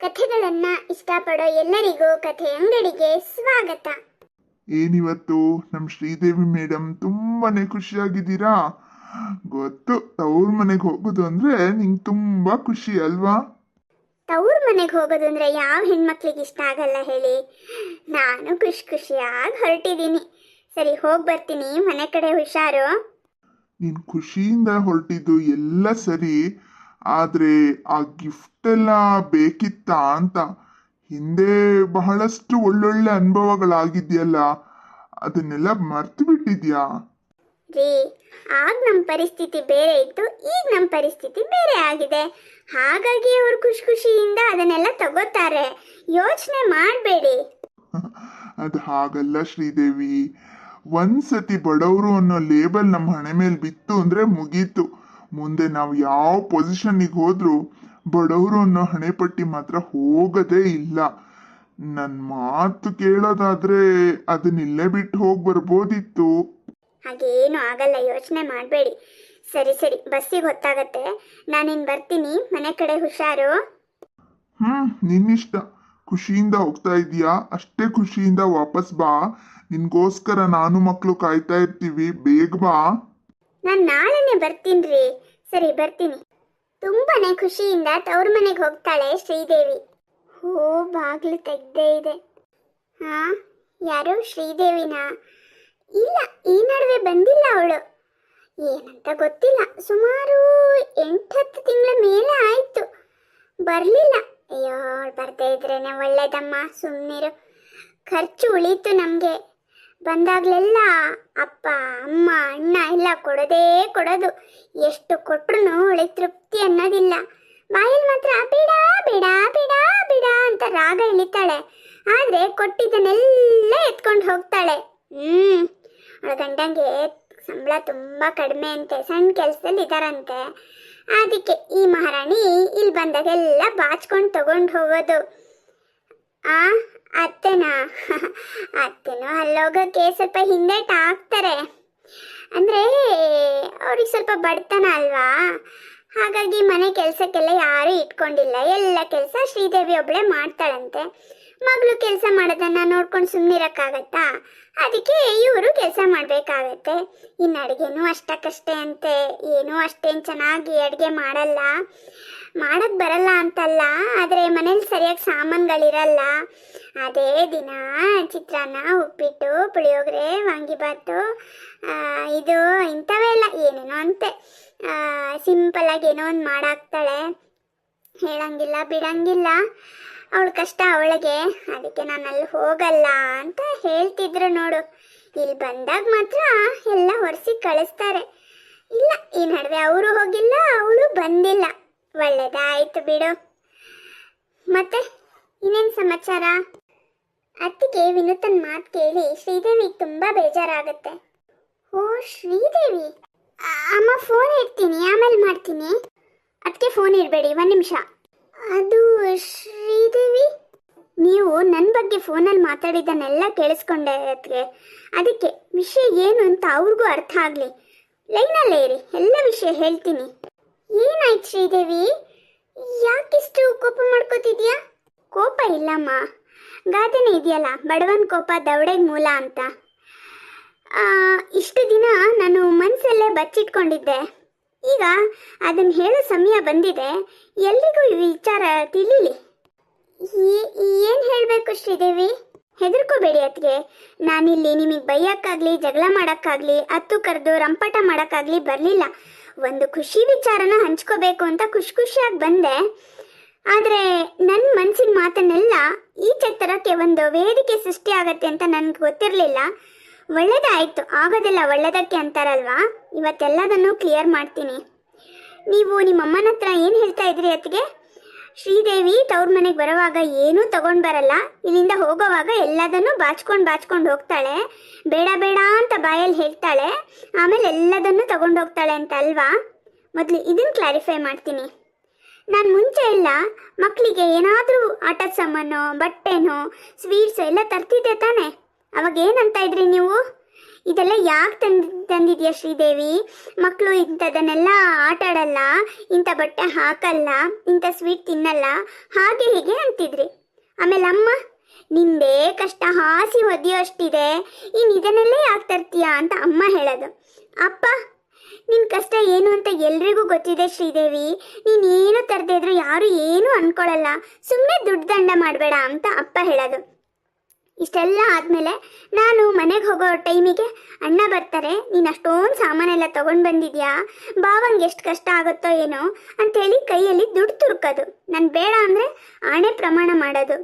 ಕಥೆಗಳನ್ನ ಇಷ್ಟಪಡೋ ಎಲ್ಲರಿಗೂ ಕಥೆ ಅಂಗಡಿಗೆ ಸ್ವಾಗತ. ಏನಿವತ್ತು ನಮ್ಮ ಶ್ರೀದೇವಿ ಮೇಡಮ್ ತುಂಬಾನೇ ಖುಷಿಯಾಗಿದ್ದೀರಾ? ಗೊತ್ತು, ತವ್ರ ಮನೆಗೆ ಹೋಗೋದು ಅಂದ್ರೆ ನಿಂಗೆ ತುಂಬಾ ಖುಷಿ ಅಲ್ವಾ? ತವ್ರ ಮನೆಗೆ ಹೋಗೋದು ಅಂದ್ರೆ ಯಾವ ಹೆಣ್ಮಕ್ಳಿಗೆ ಇಷ್ಟ ಆಗಲ್ಲ ಹೇಳಿ. ನಾನು ಖುಷಿಯಾಗಿ ಹೊರಟಿದ್ದೀನಿ. ಸರಿ, ಹೋಗಿ ಬರ್ತೀನಿ. ಮನೆ ಕಡೆ ಹುಷಾರು. ನೀನ್ ಖುಷಿಯಿಂದ ಹೊರಟಿದ್ದು ಎಲ್ಲ ಸರಿ, ಆದ್ರೆ ಆ ಗಿಫ್ಟ್ ಎಲ್ಲ ಬೇಕಿತ್ತಾ ಅಂತ. ಹಿಂದೆ ಬಹಳಷ್ಟು ಒಳ್ಳೊಳ್ಳೆ ಅನುಭವಗಳಾಗಿದೆಯಲ್ಲ, ಅದನ್ನೆಲ್ಲ ಮರ್ತು ಬಿಟ್ಟಿದ್ಯಾ? ರೀ, ಆಗ ನಮ್ಮ ಪರಿಸ್ಥಿತಿ ಬೇರೆ ಇತ್ತು, ಈಗ ನಮ್ಮ ಪರಿಸ್ಥಿತಿ ಬೇರೆ ಆಗಿದೆ. ಹಾಗಾಗಿ ಅವರು ಖುಷಿಯಿಂದ ಅದನ್ನೆಲ್ಲ ತಗೋತಾರೆ. ಯೋಚನೆ ಮಾಡಬೇಡಿ. ಅದು ಹಾಗಲ್ಲ ಶ್ರೀದೇವಿ. ಒಂದ್ಸತಿ ಬಡವರು ಅನ್ನೋ ಲೇಬಲ್ ನಮ್ಮ ಹಣೆ ಮೇಲೆ ಬಿತ್ತು ಅಂದ್ರೆ ಮುಗೀತು. ಮುಂದೆ ನಾವು ಯಾವ ಪೊಸಿಷನ್ನಿಗೆ ಹೋದ್ರು ಬಡವರು ಅನ್ನೋ ಹಣೆ ಪಟ್ಟಿ ಮಾತ್ರ ಹೋಗದೇ ಇಲ್ಲ. ನನ್ನ ಮಾತು ಕೇಳೋದಾದ್ರೆ ಅದನ್ನಿಲ್ಲೇ ಬಿಟ್ಟು ಹೋಗಿ ಬರ್ಬೋದಿತ್ತು. ಹಾಗೇನು ಆಗಲ್ಲ, ಯೋಚನೆ ಮಾಡಬೇಡಿ. ಸರಿ, ಬಸ್ಸಿಗೆ ಹೊತ್ತಾಗತ್ತೆ. ನಾನಿನ್ ಬರ್ತೀನಿ. ಮನೆ ಕಡೆ ಹುಷಾರು. ನಿನ್ನಿಷ್ಟ. ಖುಷಿಯಿಂದ ಹೋಗ್ತಾ ಇದೀಯಾ, ಅಷ್ಟೇ ಖುಷಿಯಿಂದ ವಾಪಸ್ ಬಾ. ನಿನ್ಗೋಸ್ಕರ ನಾನು ಮಕ್ಕಳು ಕಾಯ್ತಾ ಇರ್ತೀವಿ, ಬೇಗ ಬಾ. ನಾನು ನಾಳೆನೆ ಬರ್ತೀನಿ. ಸರಿ, ಬರ್ತೀನಿ. ತುಂಬಾನೇ ಖುಷಿಯಿಂದ ತವ್ರ ಮನೆಗೆ ಹೋಗ್ತಾಳೆ ಶ್ರೀದೇವಿ. ಬಾಗ್ಲು ತೆಗ್ದೇ ಇದೆ. ಯಾರು? ಶ್ರೀದೇವಿನಾ? ಇಲ್ಲ, ಈ ನಡುವೆ ಬಂದಿಲ್ಲ ಅವಳು. ಏನಂತ ಗೊತ್ತಿಲ್ಲ. ಸುಮಾರು 8-10 ತಿಂಗಳ ಮೇಲೆ ಆಯ್ತು ಬರಲಿಲ್ಲ. ಅಯ್ಯೋ, ಬರ್ದೇ ಇದ್ರೇನೆ ಒಳ್ಳೇದಮ್ಮ, ಸುಮ್ಮನಿರು. ಖರ್ಚು ಉಳೀತು ನಮಗೆ. ಬಂದಾಗ್ಲೆಲ್ಲ ಅಪ್ಪ ಅಮ್ಮ ಅಣ್ಣ ಎಲ್ಲ ಕೊಡೋದು. ಎಷ್ಟು ಕೊಟ್ರು ಅವಳಿಗೆ ತೃಪ್ತಿ ಅನ್ನೋದಿಲ್ಲ. ಬಾಯಲ್ಲಿ ಮಾತ್ರ ಬೇಡ ಬೇಡ ಬೇಡ ಬೇಡ ಅಂತ ರಾಗ ಇಳಿತಾಳೆ. ಆದ್ರೆ ಕೊಟ್ಟಿದ್ದನ್ನೆಲ್ಲ ಎತ್ಕೊಂಡು ಹೋಗ್ತಾಳೆ. ಅವಳ ಗಂಡಂಗೆ ಸಂಬಳ ತುಂಬಾ ಕಡಿಮೆ ಅಂತೆ, ಸಣ್ಣ ಕೆಲಸದಲ್ಲಿ ಇದಾರಂತೆ. ಅದಕ್ಕೆ ಈ ಮಹಾರಾಣಿ ಇಲ್ಲಿ ಬಂದಾಗೆಲ್ಲ ಬಾಚ್ಕೊಂಡು ತಗೊಂಡು ಹೋಗೋದು. ಅತ್ತೆನೋ ಅಲ್ಲೋಗಕ್ಕೆ ಸ್ವಲ್ಪ ಹಿಂದೇಟ್ ಹಾಕ್ತಾರೆ. ಅಂದರೆ ಅವ್ರಿಗೆ ಸ್ವಲ್ಪ ಬಡತನ ಅಲ್ವಾ, ಹಾಗಾಗಿ ಮನೆ ಕೆಲಸಕ್ಕೆಲ್ಲ ಯಾರೂ ಇಟ್ಕೊಂಡಿಲ್ಲ. ಎಲ್ಲ ಕೆಲಸ ಶ್ರೀದೇವಿ ಒಬ್ಬಳೇ ಮಾಡ್ತಾಳಂತೆ. ಮಗಳು ಕೆಲಸ ಮಾಡೋದನ್ನ ನೋಡ್ಕೊಂಡು ಸುಮ್ಮನಿರಕ್ಕಾಗತ್ತಾ? ಅದಕ್ಕೆ ಇವರು ಕೆಲಸ ಮಾಡಬೇಕಾಗತ್ತೆ. ಇನ್ನು ಅಡುಗೆನೂ ಅಷ್ಟಕ್ಕಷ್ಟೇ ಅಂತೆ. ಏನೂ ಅಷ್ಟೇನು ಚೆನ್ನಾಗಿ ಅಡುಗೆ ಮಾಡೋಕ್ಕೆ ಬರಲ್ಲ ಅಂತಲ್ಲ, ಆದರೆ ಮನೇಲಿ ಸರಿಯಾಗಿ ಸಾಮಾನುಗಳಿರಲ್ಲ. ಅದೇ ದಿನ ಚಿತ್ರಾನ್ನ, ಉಪ್ಪಿಟ್ಟು, ಪುಳಿಯೋಗರೆ, ವಾಂಗಿಬಾತು, ಇದು ಇಂಥವೆಲ್ಲ ಏನೇನೋ ಅಂತೆ. ಸಿಂಪಲ್ಲಾಗಿ ಏನೋ ಒಂದು ಮಾಡಾಕ್ತಾಳೆ. ಹೇಳಂಗಿಲ್ಲ ಬಿಡಂಗಿಲ್ಲ. ಅವಳ ಕಷ್ಟ ಅವಳಿಗೆ. ಅದಕ್ಕೆ ನಾನು ಅಲ್ಲಿ ಹೋಗಲ್ಲ ಅಂತ ಹೇಳ್ತಿದ್ರು ನೋಡು. ಇಲ್ಲಿ ಬಂದಾಗ ಮಾತ್ರ ಎಲ್ಲ ಹೊರಿಸಿ ಕಳಿಸ್ತಾರೆ. ಇಲ್ಲ, ಈ ನಡುವೆ ಅವರು ಹೋಗಿಲ್ಲ, ಅವಳು ಬಂದಿಲ್ಲ. ಒಳ್ಳೇದಾಯ್ತು ಬಿಡು. ಮತ್ತೆ ಇನ್ನೇನು ಸಮಾಚಾರ? ಅತ್ತಿಗೆ ವಿನೂತನ್ ಮಾತು ಕೇಳಿ ಶ್ರೀದೇವಿಗೆ ತುಂಬಾ ಬೇಜಾರಾಗತ್ತೆ. ಓ ಶ್ರೀದೇವಿ, ಅಮ್ಮ ಫೋನ್ ಇಡ್ತೀನಿ, ಆಮೇಲೆ ಮಾಡ್ತೀನಿ. ಅದಕ್ಕೆ ಫೋನ್ ಇಡಬೇಡಿ, 1 ನಿಮಿಷ. ಅದು ಶ್ರೀದೇವಿ, ನೀವು ನನ್ನ ಬಗ್ಗೆ ಫೋನಲ್ಲಿ ಮಾತಾಡಿದ್ದನ್ನೆಲ್ಲ ಕೇಳಿಸ್ಕೊಂಡೆ ಅದಕ್ಕೆ ವಿಷಯ ಏನು ಅಂತ ಅವ್ರಿಗೂ ಅರ್ಥ ಆಗಲಿ. ಲೈನಲ್ಲೇ ಇರಿ, ಎಲ್ಲ ವಿಷಯ ಹೇಳ್ತೀನಿ. ಏನಾಯ್ತು ಶ್ರೀದೇವಿ? ಯಾಕಿಷ್ಟು ಕೋಪ ಮಾಡ್ಕೋತಿದ್ಯಾ? ಕೋಪ ಇಲ್ಲಮ್ಮ, ಗಾದೆನೇ ಇದೆಯಲ್ಲ, ಬಡವನ ಕೋಪ ದವಡೆಗೆ ಮೂಲ ಅಂತ. ಇಷ್ಟು ದಿನ ನಾನು ಮನಸ್ಸಲ್ಲೇ ಬಚ್ಚಿಟ್ಕೊಂಡಿದ್ದೆ. ಈಗ ಅದನ್ನು ಹೇಳೋ ಸಮಯ ಬಂದಿದೆ. ಎಲ್ರಿಗೂ ಈ ವಿಚಾರ ತಿಳಿಲಿ. ಏನು ಹೇಳಬೇಕು ಶ್ರೀದೇವಿ? ಹೆದರ್ಕೋಬೇಡಿ ಅತ್ತಿಗೆ. ನಾನಿಲ್ಲಿ ನಿಮಗೆ ಬೈಯಕ್ಕಾಗಲಿ, ಜಗಳ ಮಾಡೋಕ್ಕಾಗಲಿ, ಹತ್ತು ಕರೆದು ರಂಪಾಟ ಮಾಡೋಕ್ಕಾಗಲಿ ಬರಲಿಲ್ಲ. ಒಂದು ಖುಷಿ ವಿಚಾರನ ಹಂಚ್ಕೋಬೇಕು ಅಂತ ಖುಷಿಯಾಗಿ ಬಂದೆ. ಆದರೆ ನನ್ನ ಮನಸ್ಸಿನ ಮಾತನ್ನೆಲ್ಲ ಈಚೆ ತರಕ್ಕೆ ಒಂದು ವೇದಿಕೆ ಸೃಷ್ಟಿ ಆಗತ್ತೆ ಅಂತ ನನಗೆ ಗೊತ್ತಿರಲಿಲ್ಲ. ಒಳ್ಳೇದಾಯಿತು, ಆಗೋದಿಲ್ಲ ಒಳ್ಳೇದಕ್ಕೆ ಅಂತಾರಲ್ವಾ. ಇವತ್ತೆಲ್ಲದನ್ನು ಕ್ಲಿಯರ್ ಮಾಡ್ತೀನಿ. ನೀವು ನಿಮ್ಮ ಅಮ್ಮನ ಹತ್ರ ಏನು ಹೇಳ್ತಾ ಇದ್ರಿ ಅತ್ತಿಗೆ? ಶ್ರೀದೇವಿ ತವ್ರ ಮನೆಗೆ ಬರುವಾಗ ಏನೂ ತಗೊಂಡು ಬರಲ್ಲ, ಇಲ್ಲಿಂದ ಹೋಗೋವಾಗ ಎಲ್ಲದನ್ನು ಬಾಚ್ಕೊಂಡು ಹೋಗ್ತಾಳೆ. ಬೇಡ ಬೇಡ ಅಂತ ಬಾಯಲ್ಲಿ ಹೇಳ್ತಾಳೆ, ಆಮೇಲೆ ಎಲ್ಲದನ್ನು ತಗೊಂಡು ಹೋಗ್ತಾಳೆ ಅಂತ ಅಲ್ವಾ? ಮೊದಲು ಇದನ್ನು ಕ್ಲಾರಿಫೈ ಮಾಡ್ತೀನಿ. ನಾನು ಮುಂಚೆ ಎಲ್ಲ ಮಕ್ಕಳಿಗೆ ಏನಾದರೂ ಆಟದ ಸಾಮಾನು, ಬಟ್ಟೆನೋ, ಸ್ವೀಟ್ಸು ಎಲ್ಲ ತರ್ತಿದ್ದೆ ತಾನೆ. ಅವಾಗ ಏನಂತ ಇದ್ರಿ ನೀವು? ಇದೆಲ್ಲ ಯಾಕೆ ತಂದಿದ್ಯಾ ಶ್ರೀದೇವಿ? ಮಕ್ಕಳು ಇಂಥದನ್ನೆಲ್ಲ ಆಟ ಆಡಲ್ಲ, ಇಂಥ ಬಟ್ಟೆ ಹಾಕಲ್ಲ, ಇಂಥ ಸ್ವೀಟ್ ತಿನ್ನಲ್ಲ, ಹಾಗೆ ಹೀಗೆ ಅಂತಿದ್ರಿ. ಆಮೇಲೆ ಅಮ್ಮ, ನಿಂದೇ ಕಷ್ಟ ಹಾಸಿ ಒದೆಯೋ ಅಷ್ಟಿದೆ, ಇನ್ನು ಇದನ್ನೆಲ್ಲ ಯಾಕೆ ತರ್ತೀಯಾ ಅಂತ ಅಮ್ಮ ಹೇಳೋದು. ಅಪ್ಪ, ನಿನ್ನ ಕಷ್ಟ ಏನು ಅಂತ ಎಲ್ರಿಗೂ ಗೊತ್ತಿದೆ ಶ್ರೀದೇವಿ, ನೀನೇನು ತರದೇ ಇದ್ರು ಯಾರು ಏನೂ ಅನ್ಕೊಳ್ಳಲ್ಲ, ಸುಮ್ಮನೆ ದುಡ್ಡು ದಂಡ ಮಾಡಬೇಡ ಅಂತ ಅಪ್ಪ ಹೇಳೋದು. ಇಷ್ಟೆಲ್ಲ ಆದಮೇಲೆ ನಾನು ಮನೆಗೆ ಹೋಗೋ ಟೈಮಿಗೆ ಅಣ್ಣ ಬರ್ತಾರೆ, ನೀನು ಅಷ್ಟೊಂದು ಸಾಮಾನೆಲ್ಲ ತೊಗೊಂಡು ಬಂದಿದ್ಯಾ, ಬಾವಂಗೆ ಎಷ್ಟು ಕಷ್ಟ ಆಗುತ್ತೋ ಏನೋ ಅಂಥೇಳಿ ಕೈಯಲ್ಲಿ ದುಡ್ಡು ತುರುಕೋದು. ನಾನು ಬೇಡ ಅಂದರೆ ಆಣೆ ಪ್ರಮಾಣ ಮಾಡೋದು.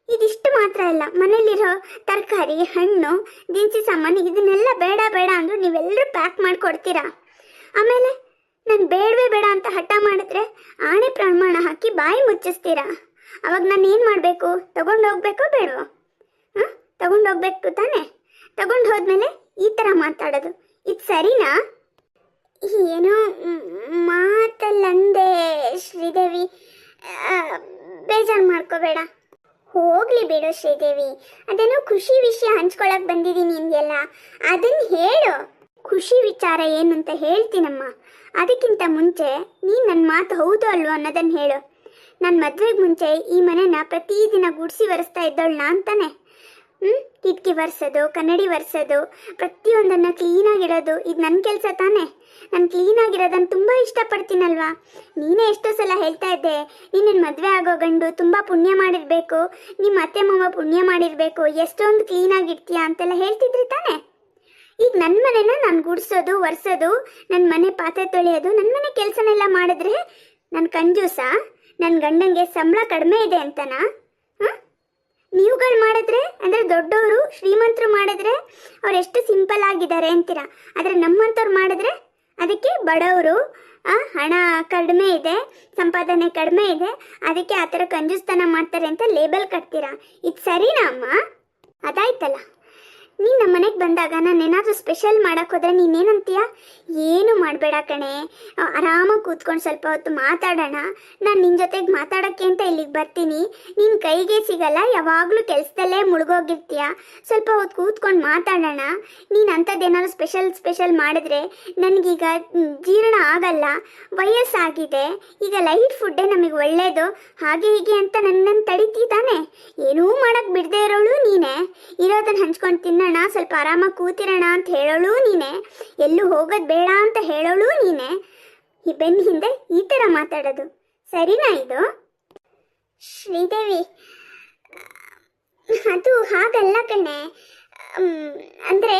ಇದಿಷ್ಟು ಮಾತ್ರ ಅಲ್ಲ, ಮನೇಲಿರೋ ತರಕಾರಿ, ಹಣ್ಣು, ದಿನಸಿ ಸಾಮಾನು ಇದನ್ನೆಲ್ಲ ಬೇಡ ಬೇಡ ಅಂದರೂ ನೀವೆಲ್ಲರೂ ಪ್ಯಾಕ್ ಮಾಡಿಕೊಡ್ತೀರಾ. ಆಮೇಲೆ ನಾನು ಬೇಡವೇ ಬೇಡ ಅಂತ ಹಠ ಮಾಡಿದ್ರೆ ಆಣೆ ಪ್ರಮಾಣ ಹಾಕಿ ಬಾಯಿ ಮುಚ್ಚಿಸ್ತೀರಾ. ಅವಾಗ ನಾನು ಏನು ಮಾಡಬೇಕು? ತಗೊಂಡು ಹೋಗ್ಬೇಕೋ ಬೇಡವೋ? ಹಾಂ, ತಗೊಂಡು ಹೋಗ್ಬೇಕು ತಾನೆ? ತಗೊಂಡು ಹೋದ್ಮೇಲೆ ಈ ಥರ ಮಾತಾಡೋದು, ಇದು ಸರಿನಾ? ಏನೋ ಮಾತಲ್ಲಂದೆ ಶ್ರೀದೇವಿ, ಬೇಜಾರು ಮಾಡ್ಕೋಬೇಡ. ಹೋಗ್ಲಿ ಬಿಡು ಶ್ರೀದೇವಿ, ಅದೇನೋ ಖುಷಿ ವಿಷಯ ಹಂಚ್ಕೊಳಕ್ ಬಂದಿದ್ದೀನಿ ನಿನ್ಗೆಲ್ಲ, ಅದನ್ನ ಹೇಳು. ಖುಷಿ ವಿಚಾರ ಏನು ಅಂತ ಹೇಳ್ತೀನಮ್ಮ. ಅದಕ್ಕಿಂತ ಮುಂಚೆ ನೀನು ನನ್ನ ಮಾತು ಹೌದು ಅಲ್ವೋ ಅನ್ನೋದನ್ನು ಹೇಳು. ನನ್ನ ಮದುವೆಗೆ ಮುಂಚೆ ಈ ಮನೆನ ಪ್ರತಿದಿನ ಗುಡಿಸಿ ಒರೆಸ್ತಾ ಇದ್ದೋಳ್ನ ಅಂತಾನೆ. ಕಿಟಕಿ ಒರೆಸೋದು, ಕನ್ನಡಿ ಒರೆಸೋದು, ಪ್ರತಿಯೊಂದನ್ನು ಕ್ಲೀನಾಗಿಡೋದು, ಇದು ನನ್ನ ಕೆಲಸ ತಾನೇ. ನಾನು ಕ್ಲೀನಾಗಿರೋದನ್ನು ತುಂಬ ಇಷ್ಟಪಡ್ತೀನಲ್ವಾ? ನೀನೇ ಎಷ್ಟೋ ಸಲ ಹೇಳ್ತಾ ಇದ್ದೆ, ನೀನು ಮದುವೆ ಆಗೋ ಗಂಡು ತುಂಬ ಪುಣ್ಯ ಮಾಡಿರಬೇಕು, ನಿಮ್ಮ ಅತ್ತೆ ಮಾವ ಪುಣ್ಯ ಮಾಡಿರಬೇಕು, ಎಷ್ಟೊಂದು ಕ್ಲೀನಾಗಿರ್ತೀಯ ಅಂತೆಲ್ಲ ಹೇಳ್ತಿದ್ರಿ ತಾನೇ. ಈಗ ನನ್ನ ಮನೆನ ನಾನು ಗುಡಿಸೋದು, ಒರೆಸೋದು, ನನ್ನ ಮನೆ ಪಾತ್ರೆ ತೊಳೆಯೋದು, ನನ್ನ ಮನೆ ಕೆಲಸನೆಲ್ಲ ಮಾಡಿದ್ರೆ ನನ್ನ ಕಂಜೂಸ? ನನ್ನ ಗಂಡಂಗೆ ಸಂಬಳ ಕಡಿಮೆ ಇದೆ ಅಂತನಾ? ನೀವುಗಳು ಮಾಡಿದ್ರೆ ಅಂದರೆ ದೊಡ್ಡವರು ಶ್ರೀಮಂತರು ಮಾಡಿದ್ರೆ ಅವ್ರು ಎಷ್ಟು ಸಿಂಪಲ್ ಆಗಿದ್ದಾರೆ ಅಂತೀರಾ, ಆದರೆ ನಮ್ಮಂಥವ್ರು ಮಾಡಿದ್ರೆ ಅದಕ್ಕೆ ಬಡವರು, ಹಣ ಕಡಿಮೆ ಇದೆ, ಸಂಪಾದನೆ ಕಡಿಮೆ ಇದೆ, ಅದಕ್ಕೆ ಆ ಥರ ಕಂಜೂಸ್ತನ ಮಾಡ್ತಾರೆ ಅಂತ ಲೇಬಲ್ ಕಟ್ತೀರಾ. ಇದು ಸರಿನಾ ಅಮ್ಮ? ಅದಾಯ್ತಲ್ಲ, ನೀನು ನಮ್ಮ ಮನೆಗೆ ಬಂದಾಗ ನಾನು ಏನಾದರೂ ಸ್ಪೆಷಲ್ ಮಾಡೋಕ್ಕೆ ಹೋದರೆ ನೀನೇನಂತೀಯ? ಏನು ಮಾಡಬೇಡ ಕಣೆ, ಆರಾಮಾಗಿ ಕೂತ್ಕೊಂಡು ಸ್ವಲ್ಪ ಹೊತ್ತು ಮಾತಾಡೋಣ, ನಾನು ನಿನ್ನ ಜೊತೆಗೆ ಮಾತಾಡೋಕ್ಕೆ ಅಂತ ಇಲ್ಲಿಗೆ ಬರ್ತೀನಿ, ನಿನ್ನ ಕೈಗೆ ಸಿಗಲ್ಲ, ಯಾವಾಗಲೂ ಕೆಲಸದಲ್ಲೇ ಮುಳುಗೋಗಿರ್ತೀಯ, ಸ್ವಲ್ಪ ಹೊತ್ತು ಕೂತ್ಕೊಂಡು ಮಾತಾಡೋಣ. ನೀನು ಅಂಥದ್ದೇನಾದ್ರು ಸ್ಪೆಷಲ್ ಮಾಡಿದ್ರೆ ನನಗೀಗ ಜೀರ್ಣ ಆಗಲ್ಲ, ವಯಸ್ಸಾಗಿದೆ, ಈಗ ಲೈಟ್ ಫುಡ್ಡೇ ನಮಗೆ ಒಳ್ಳೆಯದು, ಹಾಗೆ ಹೀಗೆ ಅಂತ ನನ್ನನ್ನು ತಡಿತೀ ತಾನೆ? ಏನೂ ಮಾಡೋಕ್ಕೆ ಬಿಡದೇ ಇರೋಳು ನೀನೇ, ಇರೋದನ್ನು ಹಂಚ್ಕೊಂಡು ತಿನ್ನೋಣ, ಸ್ವಲ್ಪ ಆರಾಮಾಗಿ ಕೂತಿರೋಣ ಅಂತ ಹೇಳೋಳು ನೀನೆ, ಎಲ್ಲೂ ಹೋಗೋದು ಬೇಡ ಅಂತ ಹೇಳೋಳು ನೀನೆ. ಈ ಬೆನ್ನ ಹಿಂದೆ ಈ ಥರ ಮಾತಾಡೋದು ಸರಿನಾ ಇದು? ಶ್ರೀದೇವಿ, ಅದು ಹಾಗಲ್ಲ ಕಣೆ. ಅಂದರೆ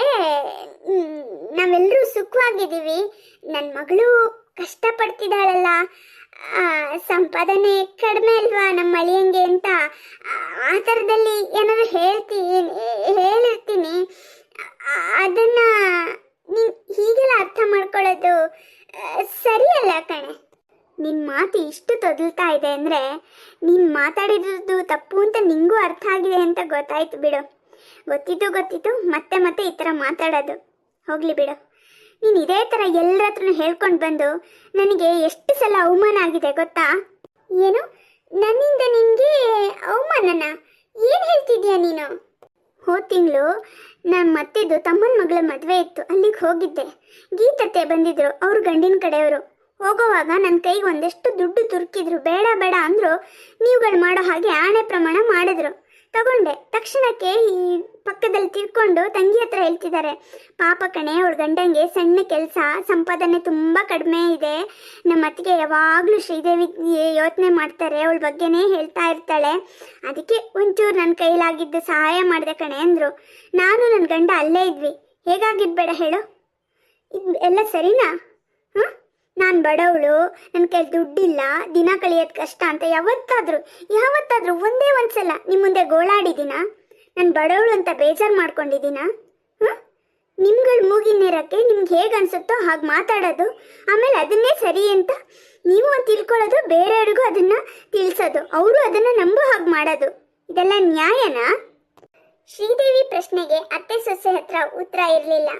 ನಾವೆಲ್ಲರೂ ಸುಖವಾಗಿದ್ದೀವಿ, ನನ್ನ ಮಗಳು ಕಷ್ಟಪಡ್ತಿದ್ದಾಳಲ್ಲ, ಸಂಪಾದನೆ ಕಡಿಮೆ ಅಲ್ವಾ ನಮ್ಮ ಅಳಿಯಂಗೆ ಅಂತ ಆ ಥರದಲ್ಲಿ ಏನಾದ್ರು ಹೇಳಿರ್ತೀನಿ, ಅದನ್ನು ನೀನು ಹೀಗೆಲ್ಲ ಅರ್ಥ ಮಾಡ್ಕೊಳ್ಳೋದು ಸರಿಯಲ್ಲ ಕಣೆ. ನಿನ್ನ ಮಾತು ಇಷ್ಟು ತೊದಲ್ತಾ ಇದೆ ಅಂದರೆ ನೀನು ಮಾತಾಡಿರೋದು ತಪ್ಪು ಅಂತ ನಿಂಗೂ ಅರ್ಥ ಆಗಿದೆ ಅಂತ ಗೊತ್ತಾಯ್ತು ಬಿಡು. ಗೊತ್ತಿತ್ತು ಮತ್ತೆ ಮತ್ತೆ ಈ ಥರ ಮಾತಾಡೋದು ಹೋಗಲಿ ಬಿಡು. ನೀನು ಇದೇ ಥರ ಎಲ್ಲರ ಹತ್ರನೂ ಹೇಳ್ಕೊಂಡು ಬಂದು ನನಗೆ ಎಷ್ಟು ಸಲ ಅವಮಾನ ಆಗಿದೆ ಗೊತ್ತಾ? ಏನು, ನನ್ನಿಂದ ನಿನಗೆ ಅವಮಾನನ? ಏನು ಹೇಳ್ತಿದ್ಯಾ ನೀನು? ಹೋದ ತಿಂಗಳು ನಮ್ಮ ಮತ್ತಿದ್ದು ತಮ್ಮನ ಮಗಳ ಮದುವೆ ಇತ್ತು, ಅಲ್ಲಿಗೆ ಹೋಗಿದ್ದೆ. ಗೀತತ್ತೆ ಬಂದಿದ್ರು, ಅವ್ರ ಗಂಡಿನ ಕಡೆಯವರು. ಹೋಗೋವಾಗ ನನ್ನ ಕೈಗೆ ಒಂದಷ್ಟು ದುಡ್ಡು ತುರುಕಿದ್ರು, ಬೇಡ ಬೇಡ ಅಂದರು. ನೀವುಗಳು ಮಾಡೋ ಹಾಗೆ ಆಣೆ ಪ್ರಮಾಣ ಮಾಡಿದ್ರು, ತಗೊಂಡೆ. ತಕ್ಷಣಕ್ಕೆ ಈ ಪಕ್ಕದಲ್ಲಿ ತಿರ್ಕೊಂಡು ತಂಗಿ ಹತ್ರ ಹೇಳ್ತಿದ್ದಾರೆ, ಪಾಪ ಕಣೆ ಅವಳ ಗಂಡಂಗೆ ಸಣ್ಣ ಕೆಲಸ, ಸಂಪಾದನೆ ತುಂಬ ಕಡಿಮೆ ಇದೆ, ನಮ್ಮ ಅತ್ತಿಗೆ ಯಾವಾಗಲೂ ಶ್ರೀದೇವಿ ಯೋಚನೆ ಮಾಡ್ತಾರೆ, ಅವಳ ಬಗ್ಗೆನೇ ಹೇಳ್ತಾ ಇರ್ತಾಳೆ, ಅದಕ್ಕೆ ಒಂಚೂರು ನನ್ನ ಕೈಲಾಗಿದ್ದು ಸಹಾಯ ಮಾಡಿದೆ ಕಣೆ ಅಂದರು. ನಾನು ನನ್ನ ಗಂಡ ಅಲ್ಲೇ ಇದ್ವಿ, ಹೇಗಾಗಿದ್ಬೇಡ ಹೇಳು? ಇದು ಎಲ್ಲ ಸರಿನಾ? ಹಾಂ, ನಾನು ಬಡವಳು, ನನ್ನ ಕೈಲಿ ದುಡ್ಡಿಲ್ಲ, ದಿನ ಕಳಿಯೋದು ಕಷ್ಟ ಅಂತ ಯಾವತ್ತಾದರೂ ಒಂದೇ ಒಂದು ಸಲ ನಿಮ್ಮ ಮುಂದೆ ಗೋಳಾಡಿದ್ದೀನ? ನಾನು ಬಡವಳು ಅಂತ ಬೇಜಾರು ಮಾಡ್ಕೊಂಡಿದ್ದೀನ? ನಿಮ್ಗಳ ಮೂಗಿನೇರಕ್ಕೆ ನಿಮ್ಗೆ ಹೇಗೆ ಅನಿಸುತ್ತೋ ಹಾಗೆ ಮಾತಾಡೋದು, ಆಮೇಲೆ ಅದನ್ನೇ ಸರಿ ಅಂತ ನೀವು ತಿಳ್ಕೊಳ್ಳೋದು, ಬೇರೆಯವ್ರಿಗೂ ಅದನ್ನು ತಿಳಿಸೋದು, ಅವರು ಅದನ್ನು ನಂಬೋ ಹಾಗೆ ಮಾಡೋದು, ಇದೆಲ್ಲ ನ್ಯಾಯನಾ? ಶ್ರೀದೇವಿ ಪ್ರಶ್ನೆಗೆ ಅತ್ತೆ ಸೊಸೆ ಹತ್ರ ಉತ್ತರ ಇರಲಿಲ್ಲ.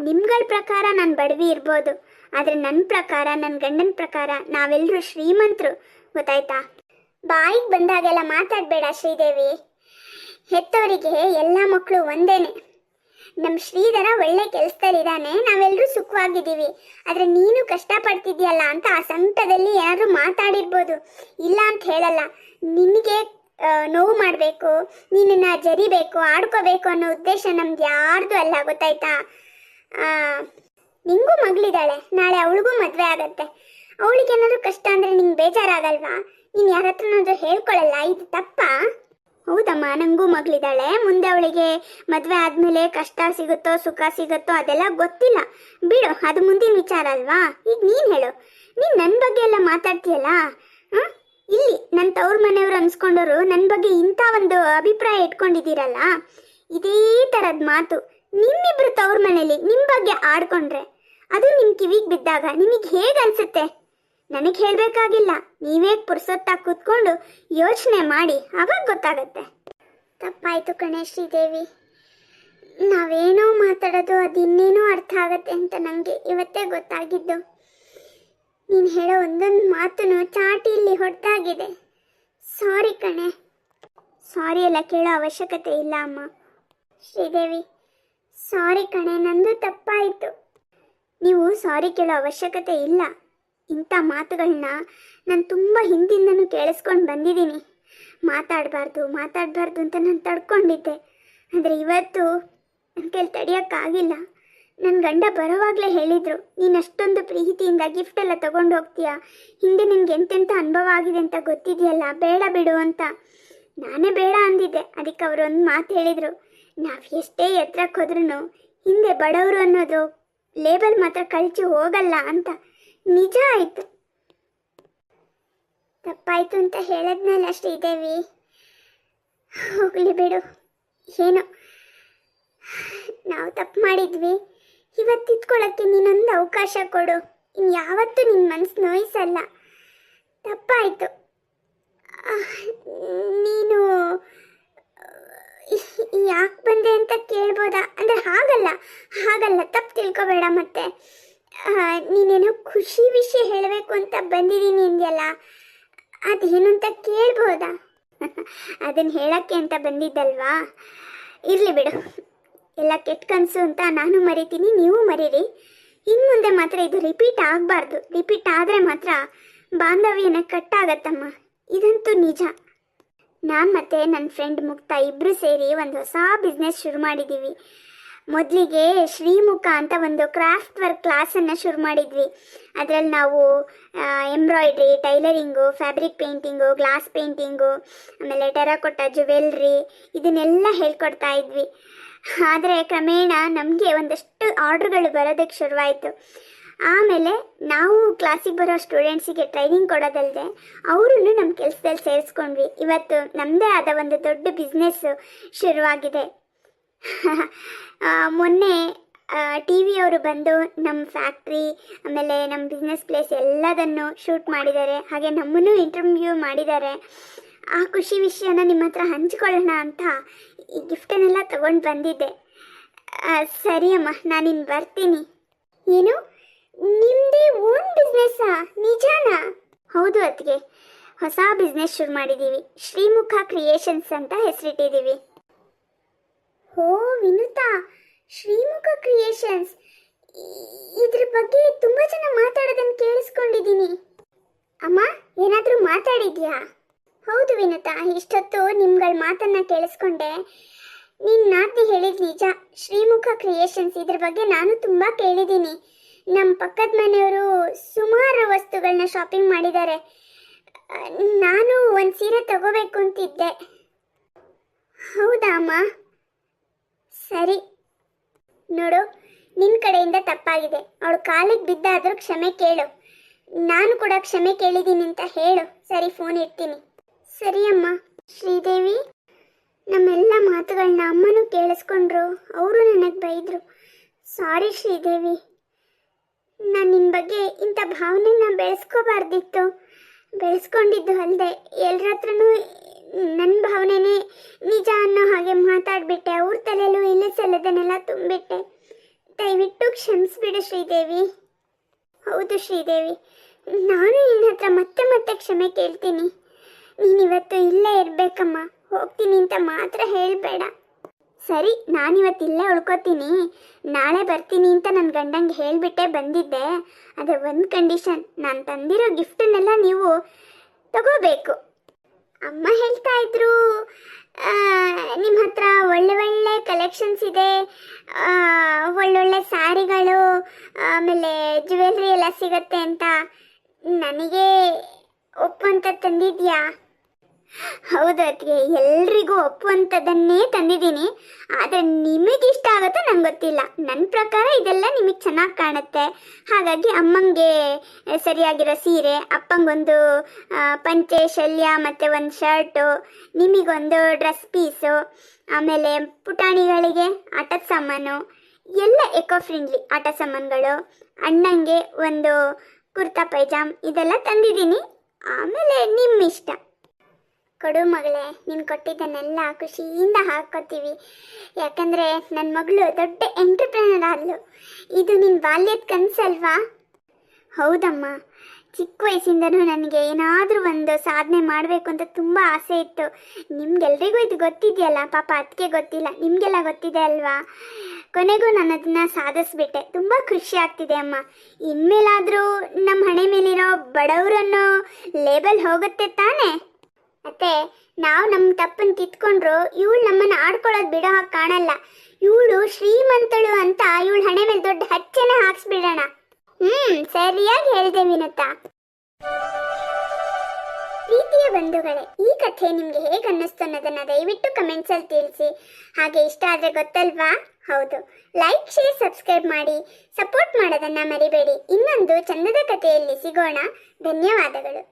ನಿಮ್ಗಳ ಪ್ರಕಾರ ನಾನು ಬಡವಿ ಇರ್ಬೋದು, ಆದರೆ ನನ್ನ ಪ್ರಕಾರ, ನನ್ನ ಗಂಡನ ಪ್ರಕಾರ ನಾವೆಲ್ಲರೂ ಶ್ರೀಮಂತರು, ಗೊತ್ತಾಯ್ತಾ? ಬಾಯಿಗೆ ಬಂದಾಗೆಲ್ಲ ಮಾತಾಡಬೇಡ ಶ್ರೀದೇವಿ. ಹೆತ್ತವರಿಗೆ ಎಲ್ಲ ಮಕ್ಕಳು ಒಂದೇನೆ. ನಮ್ಮ ಶ್ರೀಧರ ಒಳ್ಳೆ ಕೆಲಸದಲ್ಲಿದ್ದಾನೆ, ನಾವೆಲ್ಲರೂ ಸುಖವಾಗಿದ್ದೀವಿ. ಆದರೆ ನೀನು ಕಷ್ಟಪಡ್ತಿದ್ಯಲ್ಲ ಅಂತ ಆ ಸಂಕಟದಲ್ಲಿ ಏನಾದರೂ ಮಾತಾಡಿರ್ಬೋದು, ಇಲ್ಲ ಅಂತ ಹೇಳಲ್ಲ. ನಿನಗೆ ನೋವು ಮಾಡಬೇಕು, ನಿನ್ನನ್ನು ಜರಿಬೇಕು, ಆಡ್ಕೋಬೇಕು ಅನ್ನೋ ಉದ್ದೇಶ ನಮ್ದು ಯಾರ್ದು ಅಲ್ಲ, ಗೊತ್ತಾಯ್ತಾ? ನಿಂಗೂ ಮಗಳಿದ್ದಾಳೆ, ನಾಳೆ ಅವಳಿಗೂ ಮದುವೆ ಆಗತ್ತೆ. ಅವಳಿಗೆ ಏನಾದರೂ ಕಷ್ಟ ಅಂದರೆ ನಿಂಗೆ ಬೇಜಾರಾಗಲ್ವಾ? ನೀನು ಯಾರ ಹತ್ರನಾದ್ರೂ ಹೇಳ್ಕೊಳ್ಳಲ್ಲ, ಇದು ತಪ್ಪಾ? ಹೌದಮ್ಮ, ನನಗೂ ಮಗಳಿದ್ದಾಳೆ. ಮುಂದೆ ಅವಳಿಗೆ ಮದುವೆ ಆದಮೇಲೆ ಕಷ್ಟ ಸಿಗುತ್ತೋ ಸುಖ ಸಿಗುತ್ತೋ ಅದೆಲ್ಲ ಗೊತ್ತಿಲ್ಲ, ಬಿಡು, ಅದು ಮುಂದಿನ ವಿಚಾರ ಅಲ್ವಾ. ಈಗ ನೀನು ಹೇಳು, ನೀನು ನನ್ನ ಬಗ್ಗೆ ಎಲ್ಲ ಮಾತಾಡ್ತೀಯಲ್ಲ, ಇಲ್ಲಿ ನನ್ನ ತವ್ರ ಮನೆಯವರು ಅನ್ಸ್ಕೊಂಡವರು ನನ್ನ ಬಗ್ಗೆ ಇಂಥ ಒಂದು ಅಭಿಪ್ರಾಯ ಇಟ್ಕೊಂಡಿದ್ದೀರಲ್ಲ, ಇದೇ ಥರದ ಮಾತು ನಿಮ್ಮಿಬ್ರು ತವ್ರ ಮನೇಲಿ ನಿಮ್ಮ ಬಗ್ಗೆ ಆಡ್ಕೊಂಡ್ರೆ ಅದು ನಿಮ್ಮ ಕಿವಿಗೆ ಬಿದ್ದಾಗ ನಿಮಗೆ ಹೇಗೆ ಅನ್ಸುತ್ತೆ? ನನಗೆ ಹೇಳಬೇಕಾಗಿಲ್ಲ, ನೀವೇ ಪುರ್ಸೊತ್ತಾಗಿ ಕೂತ್ಕೊಂಡು ಯೋಚನೆ ಮಾಡಿ, ಅವಾಗ ಗೊತ್ತಾಗತ್ತೆ. ತಪ್ಪಾಯ್ತು ಕಣೆ ಶ್ರೀದೇವಿ, ನಾವೇನೋ ಮಾತಾಡೋದು ಅದು ಇನ್ನೇನೋ ಅರ್ಥ ಆಗತ್ತೆ ಅಂತ ನನಗೆ ಇವತ್ತೇ ಗೊತ್ತಾಗಿದ್ದು. ನೀನು ಹೇಳೋ ಒಂದೊಂದು ಮಾತನ್ನು ಚಾಟಿಯಲ್ಲಿ ಹೊಡೆದಾಗಿದೆ. ಸಾರಿ ಕಣೆ. ಸಾರಿ ಎಲ್ಲ ಕೇಳೋ ಅವಶ್ಯಕತೆ ಇಲ್ಲ ಅಮ್ಮ. ಶ್ರೀದೇವಿ, ಸಾರಿ ಕಣೆ, ನಂದು ತಪ್ಪಾಯಿತು. ನೀವು ಸಾರಿ ಕೇಳೋ ಅವಶ್ಯಕತೆ ಇಲ್ಲ. ಇಂಥ ಮಾತುಗಳನ್ನ ನಾನು ತುಂಬ ಹಿಂದಿಂದನೂ ಕೇಳಿಸ್ಕೊಂಡು ಬಂದಿದ್ದೀನಿ. ಮಾತಾಡಬಾರ್ದು ಅಂತ ನಾನು ತಡ್ಕೊಂಡಿದ್ದೆ, ಆದರೆ ಇವತ್ತು ನನ್ನ ಕೈಲಿ ತಡೆಯೋಕ್ಕಾಗಿಲ್ಲ. ನನ್ನ ಗಂಡ ಬರೋವಾಗಲೇ ಹೇಳಿದರು, ನೀನು ಅಷ್ಟೊಂದು ಪ್ರೀತಿಯಿಂದ ಗಿಫ್ಟ್ ಎಲ್ಲ ತೊಗೊಂಡು ಹೋಗ್ತೀಯಾ, ಹಿಂದೆ ನಿನಗೆ ಎಂತೆಂಥ ಅನುಭವ ಆಗಿದೆ ಅಂತ ಗೊತ್ತಿದೆಯಲ್ಲ, ಬೇಡ ಬಿಡು ಅಂತ. ನಾನೇ ಬೇಡ ಅಂದಿದ್ದೆ. ಅದಕ್ಕೆ ಅವರು ಒಂದು ಮಾತು ಹೇಳಿದರು, ನಾವು ಎಷ್ಟೇ ಎತ್ತರಕ್ಕೆ ಹೋದ್ರೂ ಹಿಂದೆ ಬಡವರು ಅನ್ನೋದು ಲೇಬಲ್ ಮಾತ್ರ ಕಳಚಿ ಹೋಗಲ್ಲ ಅಂತ. ನಿಜ ಆಯಿತು. ತಪ್ಪಾಯಿತು ಅಂತ ಹೇಳಿದ್ನಲ್ಲ ಶ್ರೀದೇವಿ, ಹೋಗಲಿ ಬಿಡು. ಏನೋ ನಾವು ತಪ್ಪು ಮಾಡಿದ್ವಿ, ಇವತ್ತು ಇಟ್ಕೊಳ್ಳೋಕ್ಕೆ ನೀನೊಂದು ಅವಕಾಶ ಕೊಡು. ಇನ್ನು ಯಾವತ್ತೂ ನಿನ್ನ ಮನಸ್ಸು ನೋಯಿಸಲ್ಲ. ತಪ್ಪಾಯಿತು. ನೀನು ಯಾಕೆ ಬಂದೆ ಅಂತ ಕೇಳ್ಬೋದಾ? ಅಂದರೆ ಹಾಗಲ್ಲ, ತಪ್ಪು ತಿಳ್ಕೊಬೇಡ. ಮತ್ತೆ ನೀನೇನೋ ಖುಷಿ ವಿಷಯ ಹೇಳಬೇಕು ಅಂತ ಬಂದಿದ್ದೀನಿ ಅಂದ್ಯಲ್ಲ, ಅದೇನು ಅಂತ ಕೇಳ್ಬೋದಾ? ಅದನ್ನು ಹೇಳೋಕ್ಕೆ ಅಂತ ಬಂದಿದ್ದಲ್ವಾ? ಇರಲಿ ಬಿಡು, ಎಲ್ಲ ಕೆಟ್ಟ ಕನಸು ಅಂತ ನಾನು ಮರಿತೀನಿ, ನೀವು ಮರೀರಿ. ಇನ್ನು ಮುಂದೆ ಮಾತ್ರ ಇದು ರಿಪೀಟ್ ಆಗಬಾರ್ದು. ರಿಪೀಟ್ ಆದರೆ ಮಾತ್ರ ಬಾಂಧವ್ಯನ ಕಟ್ಟಾಗತ್ತಮ್ಮ, ಇದಂತೂ ನಿಜ. ನಾನು ಮತ್ತು ನನ್ನ ಫ್ರೆಂಡ್ ಮುಕ್ತ ಇಬ್ಬರು ಸೇರಿ ಒಂದು ಹೊಸ ಬಿಸ್ನೆಸ್ ಶುರು ಮಾಡಿದ್ದೀವಿ. ಮೊದಲಿಗೆ ಶ್ರೀಮುಖ ಅಂತ ಒಂದು ಕ್ರಾಫ್ಟ್ ವರ್ಕ್ ಕ್ಲಾಸನ್ನು ಶುರು ಮಾಡಿದ್ವಿ. ಅದರಲ್ಲಿ ನಾವು embroidery, tailoring, fabric painting, glass painting, ಆಮೇಲೆ ಟೆರಾಕೋಟಾ ಜ್ಯುವೆಲ್ರಿ ಇದನ್ನೆಲ್ಲ ಹೇಳ್ಕೊಡ್ತಾ ಇದ್ವಿ. ಆದರೆ ಕ್ರಮೇಣ ನಮಗೆ ಒಂದಷ್ಟು ಆರ್ಡ್ರ್ಗಳು ಬರೋದಕ್ಕೆ ಶುರುವಾಯಿತು. ಆಮೇಲೆ ನಾವು ಕ್ಲಾಸಿಗೆ ಬರೋ ಸ್ಟೂಡೆಂಟ್ಸಿಗೆ ಟ್ರೈನಿಂಗ್ ಕೊಡೋದಲ್ಲದೆ ಅವರನ್ನು ನಮ್ಮ ಕೆಲಸದಲ್ಲಿ ಸೇರಿಸ್ಕೊಂಡ್ವಿ. ಇವತ್ತು ನಮ್ಮದೇ ಆದ ಒಂದು ದೊಡ್ಡ ಬಿಸ್ನೆಸ್ಸು ಶುರುವಾಗಿದೆ. ಮೊನ್ನೆ ಟಿ ವಿಯವರು ಬಂದು ನಮ್ಮ ಫ್ಯಾಕ್ಟ್ರಿ ಆಮೇಲೆ ನಮ್ಮ ಬಿಸ್ನೆಸ್ ಪ್ಲೇಸ್ ಎಲ್ಲದನ್ನು ಶೂಟ್ ಮಾಡಿದ್ದಾರೆ. ಹಾಗೆ ನಮ್ಮನ್ನು ಇಂಟರ್ವ್ಯೂ ಮಾಡಿದ್ದಾರೆ. ಆ ಖುಷಿ ವಿಷಯನ ನಿಮ್ಮ ಹತ್ರ ಹಂಚ್ಕೊಳ್ಳೋಣ ಅಂತ ಈ ಗಿಫ್ಟನ್ನೆಲ್ಲ ತಗೊಂಡು ಬಂದಿದ್ದೆ. ಸರಿ ಅಮ್ಮ, ನಾನಿನ್ನು ಬರ್ತೀನಿ. ಏನು, ನಿಮ್ಮದೇ ಓನ್ ಬಿಸ್ನೆಸ್ಸಾ? ನಿಜಾನಾ? ಹೌದು ಅತ್ತಿಗೆ, ಹೊಸ ಬಿಸ್ನೆಸ್ ಶುರು ಮಾಡಿದ್ದೀವಿ. ಶ್ರೀಮುಖ ಕ್ರಿಯೇಷನ್ಸ್ ಅಂತ ಹೆಸರಿಟ್ಟಿದ್ದೀವಿ. ಓ ವಿನುತಾ, ಶ್ರೀಮುಖ ಕ್ರಿಯೇಷನ್ಸ್, ಇದ್ರ ಬಗ್ಗೆ ತುಂಬ ಜನ ಮಾತಾಡೋದನ್ನು ಕೇಳಿಸ್ಕೊಂಡಿದ್ದೀನಿ. ಅಮ್ಮ, ಏನಾದರೂ ಮಾತಾಡಿದ್ಯಾ? ಹೌದು ವಿನುತಾ, ಇಷ್ಟೊತ್ತು ನಿಮ್ಗಳ ಮಾತನ್ನು ಕೇಳಿಸ್ಕೊಂಡೆ. ನೀನು ನಾಲ್ಕು ಹೇಳಿದ ನಿಜ. ಶ್ರೀಮುಖ ಕ್ರಿಯೇಷನ್ಸ್ ಇದ್ರ ಬಗ್ಗೆ ನಾನು ತುಂಬ ಕೇಳಿದ್ದೀನಿ. ನಮ್ಮ ಪಕ್ಕದ ಮನೆಯವರು ಸುಮಾರು ವಸ್ತುಗಳನ್ನ ಶಾಪಿಂಗ್ ಮಾಡಿದ್ದಾರೆ. ನಾನು ಒಂದು ಸೀರೆ ತಗೋಬೇಕು ಅಂತಿದ್ದೆ. ಹೌದಾ ಅಮ್ಮ? ಸರಿ ನೋಡು, ನಿನ್ನ ಕಡೆಯಿಂದ ತಪ್ಪಾಗಿದೆ. ಅವಳು ಕಾಲಿಗೆ ಬಿದ್ದಾದರೂ ಕ್ಷಮೆ ಕೇಳು. ನಾನು ಕೂಡ ಕ್ಷಮೆ ಕೇಳಿದ್ದೀನಿ ಅಂತ ಹೇಳು. ಸರಿ, ಫೋನ್ ಇಡ್ತೀನಿ. ಸರಿ ಅಮ್ಮ. ಶ್ರೀದೇವಿ, ನಮ್ಮೆಲ್ಲ ಮಾತುಗಳನ್ನ ಅಮ್ಮನೂ ಕೇಳಿಸ್ಕೊಂಡ್ರು. ಅವರು ನನಗೆ ಬೈದರು. ಸಾರಿ ಶ್ರೀದೇವಿ, ನಾನು ನಿನ್ನ ಬಗ್ಗೆ ಇಂಥ ಭಾವನೆನ ಬೆಳೆಸ್ಕೋಬಾರ್ದಿತ್ತು. ಬೆಳೆಸ್ಕೊಂಡಿದ್ದು ಅಲ್ಲದೆ ಎಲ್ಲರ ಹತ್ರನೂ ನನ್ನ ಭಾವನೆನೇ ನಿಜ ಅನ್ನೋ ಹಾಗೆ ಮಾತಾಡಿಬಿಟ್ಟೆ. ಅವ್ರ ತಲೆಯಲ್ಲೂ ಇಲ್ಲಿಸಲ್ಲದನ್ನೆಲ್ಲ ತುಂಬಿಟ್ಟೆ. ದಯವಿಟ್ಟು ಕ್ಷಮಿಸ್ಬಿಡು ಶ್ರೀದೇವಿ. ಹೌದು ಶ್ರೀದೇವಿ, ನಾನು ನಿನ್ನ ಹತ್ರ ಮತ್ತೆ ಮತ್ತೆ ಕ್ಷಮೆ ಕೇಳ್ತೀನಿ. ನೀನಿವತ್ತು ಇಲ್ಲೇ ಇರಬೇಕಮ್ಮ. ಹೋಗ್ತೀನಿ ಅಂತ ಮಾತ್ರ ಹೇಳಬೇಡ. ಸರಿ, ನಾನಿವತ್ತು ಇಲ್ಲೇ ಉಳ್ಕೊತೀನಿ, ನಾಳೆ ಬರ್ತೀನಿ ಅಂತ ನನ್ನ ಗಂಡಂಗೆ ಹೇಳಿಬಿಟ್ಟೆ ಬಂದಿದ್ದೆ. ಅದೇ ಒಂದು ಕಂಡೀಷನ್, ನಾನು ತಂದಿರೋ ಗಿಫ್ಟನ್ನೆಲ್ಲ ನೀವು ತಗೋಬೇಕು. ಅಮ್ಮ ಹೇಳ್ತಾ ಇದ್ರು ನಿಮ್ಮ ಹತ್ರ ಒಳ್ಳೆ ಒಳ್ಳೆ ಕಲೆಕ್ಷನ್ಸ್ ಇದೆ, ಒಳ್ಳೊಳ್ಳೆ ಸ್ಯಾರಿಗಳು, ಆಮೇಲೆ ಜ್ಯುವೆಲ್ರಿ ಎಲ್ಲ ಸಿಗತ್ತೆ ಅಂತ. ನನಗೆ ಒಪ್ಪುವಂತ ತಂದಿದ್ಯಾ? ಹೌದು ಅದಕ್ಕೆ ಎಲ್ರಿಗೂ ಒಪ್ಪುವಂಥದ್ದನ್ನೇ ತಂದಿದ್ದೀನಿ. ಆದರೆ ನಿಮಗೆ ಇಷ್ಟ ಆಗುತ್ತೋ ನಂಗೆ ಗೊತ್ತಿಲ್ಲ. ನನ್ನ ಪ್ರಕಾರ ಇದೆಲ್ಲ ನಿಮಗೆ ಚೆನ್ನಾಗಿ ಕಾಣುತ್ತೆ. ಹಾಗಾಗಿ ಅಮ್ಮಂಗೆ ಸರಿಯಾಗಿರೋ ಸೀರೆ, ಅಪ್ಪಂಗೊಂದು ಪಂಚೆ ಶಲ್ಯ ಮತ್ತು ಒಂದು ಶರ್ಟು, ನಿಮಗೊಂದು ಡ್ರೆಸ್ ಪೀಸು, ಆಮೇಲೆ ಪುಟಾಣಿಗಳಿಗೆ ಆಟದ ಸಾಮಾನು, ಎಲ್ಲ ಎಕೋ ಫ್ರೆಂಡ್ಲಿ ಆಟ ಸಾಮಾನುಗಳು, ಅಣ್ಣಂಗೆ ಒಂದು ಕುರ್ತಾ ಪೈಜಾಮ್, ಇದೆಲ್ಲ ತಂದಿದ್ದೀನಿ. ಆಮೇಲೆ ನಿಮ್ಮ ಇಷ್ಟ. ಕೊಡು ಮಗಳೇ, ನೀನು ಕೊಟ್ಟಿದ್ದನ್ನೆಲ್ಲ ಖುಷಿಯಿಂದ ಹಾಕ್ಕೋತೀವಿ. ಯಾಕಂದರೆ ನನ್ನ ಮಗಳು ದೊಡ್ಡ ಎಂಟ್ರಪ್ರೆನರ್ ಆದ್ಲು. ಇದು ನಿನ್ನ ಬಾಲ್ಯದ ಕನಸಲ್ವಾ? ಹೌದಮ್ಮ, ಚಿಕ್ಕ ವಯಸ್ಸಿಂದನೂ ನನಗೆ ಏನಾದರೂ ಒಂದು ಸಾಧನೆ ಮಾಡಬೇಕು ಅಂತ ತುಂಬ ಆಸೆ ಇತ್ತು. ನಿಮ್ಗೆಲ್ರಿಗೂ ಇದು ಗೊತ್ತಿದೆಯಲ್ಲ, ಪಾಪ ಅದಕ್ಕೆ ಗೊತ್ತಿಲ್ಲ, ನಿಮಗೆಲ್ಲ ಗೊತ್ತಿದೆ ಅಲ್ವಾ. ಕೊನೆಗೂ ನಾನು ಅದನ್ನು ಸಾಧಿಸ್ಬಿಟ್ಟೆ. ತುಂಬ ಖುಷಿ ಆಗ್ತಿದೆ ಅಮ್ಮ. ಇನ್ಮೇಲಾದರೂ ನಮ್ಮ ಹಣೆ ಮೇಲಿರೋ ಬಡವರನ್ನೋ ಲೇಬಲ್ ಹೋಗುತ್ತೆ ತಾನೇ? ಮತ್ತೆ ನಾವು ನಮ್ಮ ತಪ್ಪನ್ನು ತಿದ್ಕೊಂಡ್ರು ಇವಳು ನಮ್ಮನ್ನು ಆಡ್ಕೊಳ್ಳೋದು ಬಿಡೋ ಹಾಗೆ ಕಾಣಲ್ಲ. ಇವಳು ಶ್ರೀಮಂತಳು ಅಂತ ಇವಳು ಹಣೆ ಮೇಲೆ ದೊಡ್ಡ ಹಚ್ಚೆನ ಹಾಕ್ಸ್ಬಿಡೋಣ. ಸರಿಯಾಗಿ ಹೇಳ್ದೆ ವಿನುತಾ. ಪ್ರೀತಿಯ ಬಂಧುಗಳೇ, ಈ ಕಥೆ ನಿಮಗೆ ಹೇಗೆ ಅನ್ನಿಸ್ತು ಅನ್ನೋದನ್ನು ದಯವಿಟ್ಟು ಕಮೆಂಟ್ಸಲ್ಲಿ ತಿಳಿಸಿ. ಹಾಗೆ ಇಷ್ಟ ಆದರೆ ಗೊತ್ತಲ್ವಾ? ಹೌದು, ಲೈಕ್, ಶೇರ್, ಸಬ್ಸ್ಕ್ರೈಬ್ ಮಾಡಿ ಸಪೋರ್ಟ್ ಮಾಡೋದನ್ನು ಮರಿಬೇಡಿ. ಇನ್ನೊಂದು ಚಂದದ ಕಥೆಯಲ್ಲಿ ಸಿಗೋಣ. ಧನ್ಯವಾದಗಳು.